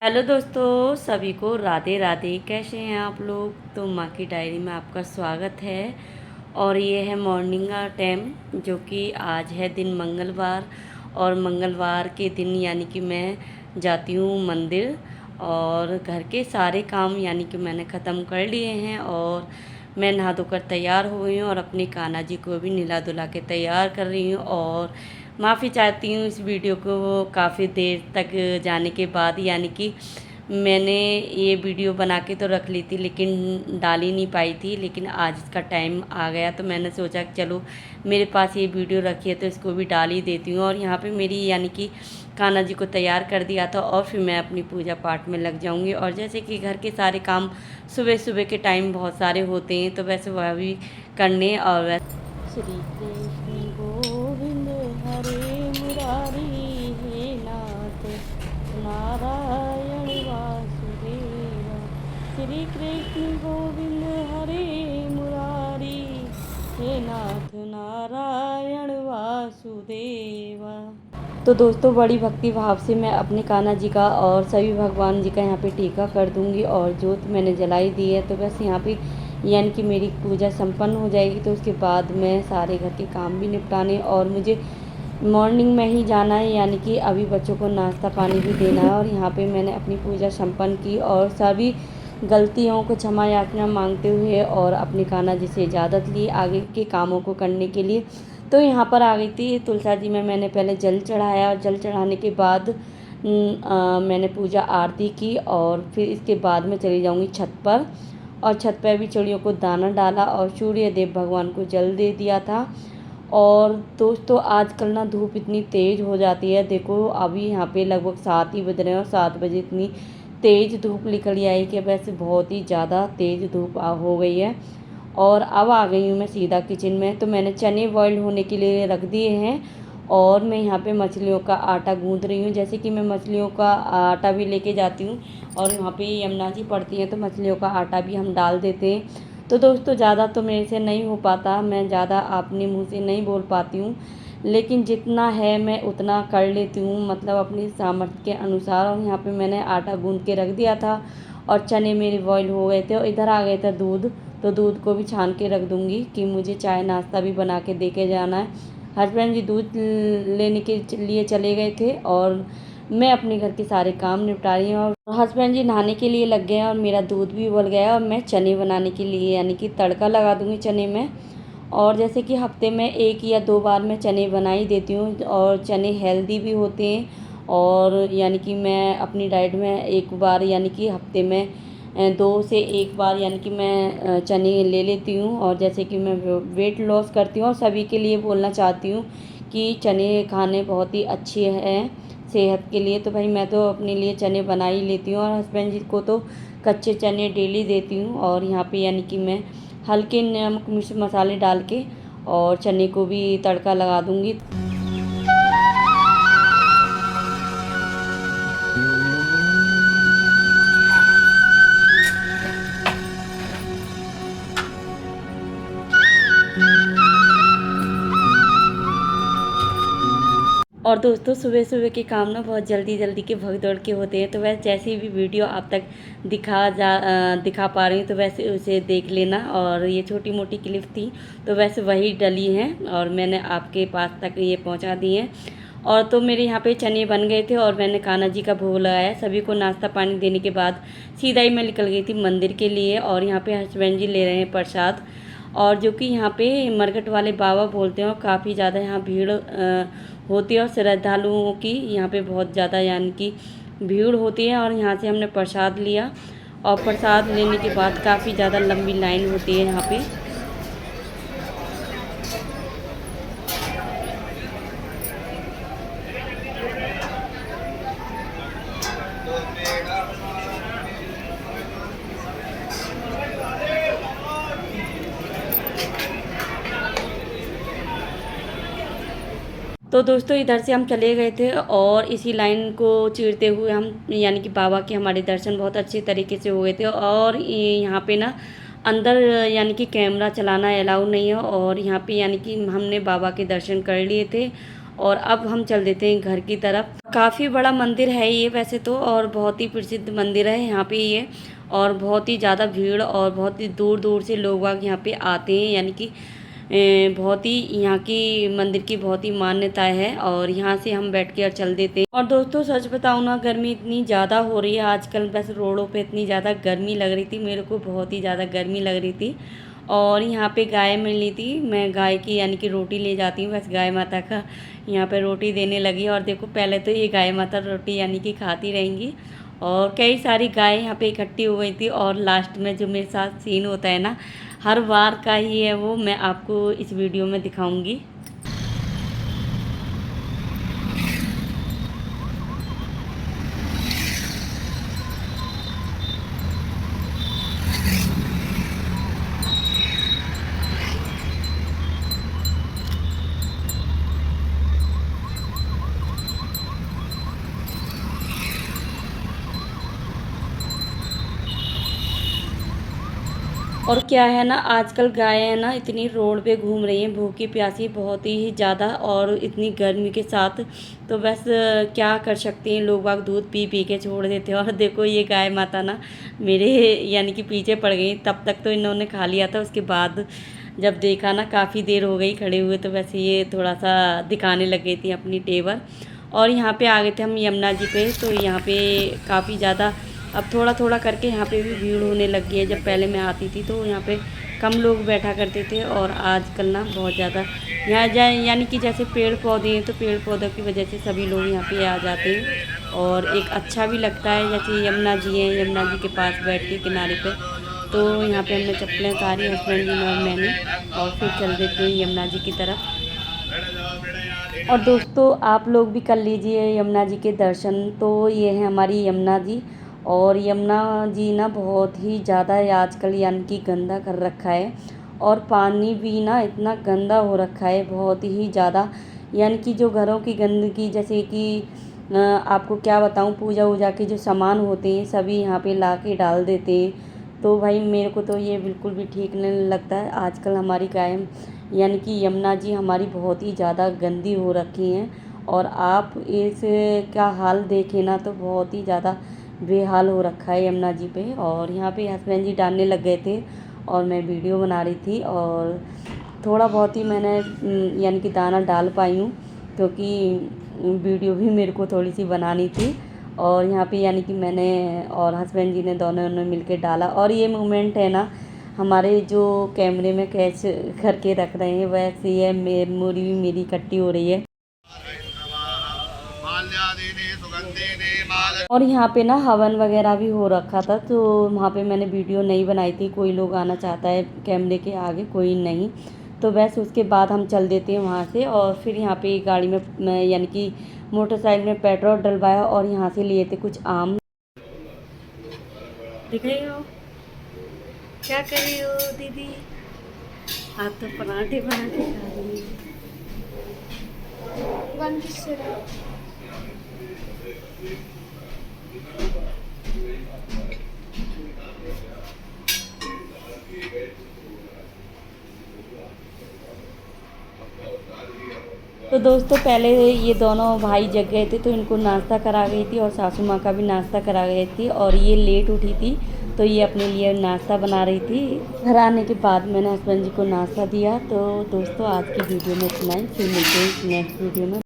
Hello दोस्तों, सभी को राधे राधे। कैसे हैं आप लोग? तो माँ की डायरी में आपका स्वागत है। और ये है मॉर्निंग का टाइम, जो कि आज है दिन मंगलवार। और मंगलवार के दिन यानी कि मैं जाती हूँ मंदिर, और घर के सारे काम यानी कि मैंने ख़त्म कर लिए हैं। और मैं नहा धोकर तैयार हो गई हूँ और अपनी कान्हा जी को भी नहला धुला के तैयार कर रही हूँ। और माफ़ी चाहती हूँ इस वीडियो को काफ़ी देर तक जाने के बाद, यानी कि मैंने ये वीडियो बना के तो रख ली थी लेकिन डाल ही नहीं पाई थी। लेकिन आज इसका टाइम आ गया तो मैंने सोचा कि चलो मेरे पास ये वीडियो रखी है तो इसको भी डाल ही देती हूँ। और यहाँ पे मेरी यानी कि कान्हा जी को तैयार कर दिया था और फिर मैं अपनी पूजा पाठ में लग जाऊँगी। और जैसे कि घर के सारे काम सुबह सुबह के टाइम बहुत सारे होते हैं तो वैसे वह भी करने। और वैसे श्री कृष्ण गोविंद हरे मुरारी, हे नाथ नारायण वासुदेव। श्री कृष्ण गोविंद हरे मुरारी, हे नाथ नारायण वासुदेवा। तो दोस्तों, बड़ी भक्ति भाव से मैं अपने कान्हा जी का और सभी भगवान जी का यहाँ पे टीका कर दूँगी। और जोत मैंने जलाई दी है तो बस यहाँ पे यानी कि मेरी पूजा संपन्न हो जाएगी। तो उसके बाद मैं सारे घर के काम भी निपटाने, और मुझे मॉर्निंग में ही जाना है, यानी कि अभी बच्चों को नाश्ता पानी भी देना है। और यहाँ पे मैंने अपनी पूजा संपन्न की और सभी गलतियों को क्षमा याचना मांगते हुए और अपने कान्हा जी से इजाज़त ली आगे के कामों को करने के लिए। तो यहाँ पर आ गई थी तुलसा जी में। मैंने पहले जल चढ़ाया और जल चढ़ाने के बाद मैंने पूजा आरती की, और फिर इसके बाद मैं चली जाऊँगी छत पर। और छत पर भी चिड़ियों को दाना डाला और सूर्य देव भगवान को जल दे दिया था। और दोस्तों, आजकल ना धूप इतनी तेज़ हो जाती है। देखो अभी यहाँ पे लगभग 7 ही बज रहे हैं और 7 बजे इतनी तेज़ धूप निकल आई कि वैसे बहुत ही ज़्यादा तेज़ धूप हो गई है। और अब आ गई हूँ मैं सीधा किचन में। तो मैंने चने बॉयल होने के लिए रख दिए हैं और मैं यहाँ पे मछलियों का आटा गूँथ रही हूँ। जैसे कि मैं मछलियों का आटा भी लेके जाती हूँ और यहाँ पे यमुना जी पड़ती हैं तो मछलियों का आटा भी हम डाल देते हैं। तो दोस्तों, ज़्यादा तो मेरे से नहीं हो पाता, मैं ज़्यादा अपने मुँह से नहीं बोल पाती हूँ, लेकिन जितना है मैं उतना कर लेती हूँ, मतलब अपनी सामर्थ्य के अनुसार। और यहाँ पे मैंने आटा गूँथ के रख दिया था और चने मेरे बॉयल हो गए थे। और इधर आ गया था दूध, तो दूध को भी छान के रख दूँगी कि मुझे चाय नाश्ता भी बना के दे के जाना है। हस्बैंड जी दूध लेने के लिए चले गए थे और मैं अपने घर के सारे काम निपटा रही हूँ। और हस्बैंड जी नहाने के लिए लग गए हैं और मेरा दूध भी उबल गया है और मैं चने बनाने के लिए यानी कि तड़का लगा दूँगी चने में। और जैसे कि हफ्ते में 1 या 2 बार मैं चने बना ही देती हूँ, और चने हेल्दी भी होते हैं। और यानी कि मैं अपनी डाइट में 1 बार यानी कि हफ्ते में 2 से 1 बार यानी कि मैं चने ले लेती हूँ। और जैसे कि मैं वेट लॉस करती हूँ और सभी के लिए बोलना चाहती हूँ कि चने खाने बहुत ही अच्छे हैं सेहत के लिए। तो भाई मैं तो अपने लिए चने बना ही लेती हूँ और हस्बैंड जी को तो कच्चे चने डेली देती हूँ। और यहाँ पे यानी कि मैं हल्के नमक मिर्च मसाले डाल के और चने को भी तड़का लगा दूँगी। और दोस्तों, सुबह सुबह के काम ना बहुत जल्दी जल्दी के भग दौड़ के होते हैं, तो वैसे जैसी भी वीडियो आप तक दिखा पा रही हूँ तो वैसे उसे देख लेना। और ये छोटी मोटी क्लिप थी तो वैसे वही डली हैं और मैंने आपके पास तक ये पहुँचा दी हैं। और तो मेरे यहाँ पे चने बन गए थे और मैंने कान्हा जी का भोग लगाया। सभी को नाश्ता पानी देने के बाद सीधा ही मैं निकल गई थी मंदिर के लिए। और यहाँ पे हस्बैंड जी ले रहे हैं प्रसाद, और जो कि यहाँ पे मरकट वाले बाबा बोलते हैं। और काफ़ी ज़्यादा यहाँ भीड़ होती है और श्रद्धालुओं की यहाँ पे बहुत ज़्यादा यानी कि भीड़ होती है। और यहाँ से हमने प्रसाद लिया और प्रसाद लेने के बाद काफ़ी ज़्यादा लंबी लाइन होती है यहाँ पे। तो दोस्तों, इधर से हम चले गए थे और इसी लाइन को चीरते हुए हम यानी कि बाबा के हमारे दर्शन बहुत अच्छे तरीके से हो गए थे। और यहाँ पे ना अंदर यानी कि कैमरा चलाना अलाउ नहीं है। और यहाँ पे यानी कि हमने बाबा के दर्शन कर लिए थे और अब हम चल देते हैं घर की तरफ। काफ़ी बड़ा मंदिर है ये वैसे तो, और बहुत ही प्रसिद्ध मंदिर है यहाँ पे ये, और बहुत ही ज़्यादा भीड़ और बहुत ही दूर दूर से लोग बाग यहाँ पे आते हैं, यानी कि बहुत ही यहाँ की मंदिर की बहुत ही मान्यता है। और यहाँ से हम बैठ के और चल देते हैं। और दोस्तों सच बताऊँ ना, गर्मी इतनी ज़्यादा हो रही है आजकल, बस रोडों पे इतनी ज़्यादा गर्मी लग रही थी, मेरे को बहुत ही ज़्यादा गर्मी लग रही थी। और यहाँ पे गाय मिली थी, मैं गाय की यानी कि रोटी ले जाती हूँ, बस गाय माता का यहाँ पे रोटी देने लगी। और देखो पहले तो ये गाय माता रोटी यानी कि खाती रहेंगी, और कई सारी गाय यहाँ पे इकट्ठी हो गई थी। और लास्ट में जो मेरे साथ सीन होता है ना, हर बार का ही है वो, मैं आपको इस वीडियो में दिखाऊंगी। और क्या है ना, आजकल गाय है ना इतनी रोड पे घूम रही हैं भूखी प्यासी बहुत ही ज़्यादा, और इतनी गर्मी के साथ, तो बस क्या कर सकते हैं, लोग बाग दूध पी पी के छोड़ देते हैं। और देखो ये गाय माता ना मेरे यानी कि पीछे पड़ गई, तब तक तो इन्होंने खा लिया था, उसके बाद जब देखा ना काफ़ी देर हो गई खड़े हुए, तो वैसे ये थोड़ा सा दिखाने लग गई थी अपनी टेबर। और यहाँ पे आ गए थे हम यमुना जी पे, तो यहाँ पे काफ़ी ज़्यादा अब थोड़ा थोड़ा करके यहाँ पे भी भीड़ होने लग गई है। जब पहले मैं आती थी तो यहाँ पे कम लोग बैठा करते थे, और आजकल ना बहुत ज़्यादा यहाँ जाए, यानी कि जैसे पेड़ पौधे हैं तो पेड़ पौधों की वजह से सभी लोग यहाँ पे आ जाते हैं, और एक अच्छा भी लगता है। जैसे यमुना जी हैं, यमुना जी के पास बैठ के किनारे पे, तो यहाँ पे हमने चप्पलें उतारी हस्बैंड जी ने और मैंने, और फिर चल देते हैं यमुना जी की तरफ। और दोस्तों आप लोग भी कर लीजिए यमुना जी के दर्शन। तो ये है हमारी यमुना जी, और यमुना जी ना बहुत ही ज़्यादा आजकल यानी कि गंदा कर रखा है, और पानी भी ना इतना गंदा हो रखा है बहुत ही ज़्यादा, यानी कि जो घरों की गंदगी, जैसे कि आपको क्या बताऊं, पूजा वूजा के जो सामान होते हैं सभी यहाँ पे ला के डाल देते हैं। तो भाई मेरे को तो ये बिल्कुल भी ठीक नहीं लगता है। आजकल हमारी गाय यानी कि यमुना जी हमारी बहुत ही ज़्यादा गंदी हो रखी हैं, और आप इस का हाल देखें ना तो बहुत ही ज़्यादा बेहाल हो रखा है यमुना जी पे। और यहाँ पे हस्बैंड जी डालने लग गए थे, और मैं वीडियो बना रही थी, और थोड़ा बहुत ही मैंने यानी कि दाना डाल पाई हूँ, क्योंकि वीडियो भी मेरे को थोड़ी सी बनानी थी। और यहाँ पे यानी कि मैंने और हस्बैंड जी ने दोनों ने मिल के डाला। और ये मोमेंट है ना हमारे जो कैमरे में कैच करके रख रहे हैं, वैसे ये मेमोरी भी मेरी इकट्ठी हो रही है। और यहाँ पे ना हवन वगैरह भी हो रखा था, तो वहाँ पे मैंने वीडियो नहीं बनाई थी। कोई लोग आना चाहता है कैमरे के आगे, कोई नहीं, तो बस उसके बाद हम चल देते हैं वहाँ से। और फिर यहाँ पे गाड़ी में यानी कि मोटरसाइकिल में पेट्रोल डलवाया, और यहाँ से लिए थे कुछ आम। दिख रही हो क्या कर रही हो दीदी? आप तो पराठे बना के खा रही हो। तो दोस्तों पहले ये दोनों भाई जग गए थे, तो इनको नाश्ता करा गई थी, और सासू माँ का भी नाश्ता करा गई थी। और ये लेट उठी थी, तो ये अपने लिए नाश्ता बना रही थी। घर आने के बाद मैंने हस्बैंड जी को नाश्ता दिया। तो दोस्तों आज की वीडियो में इतना ही, फिर मिलते हैं नेक्स्ट वीडियो में।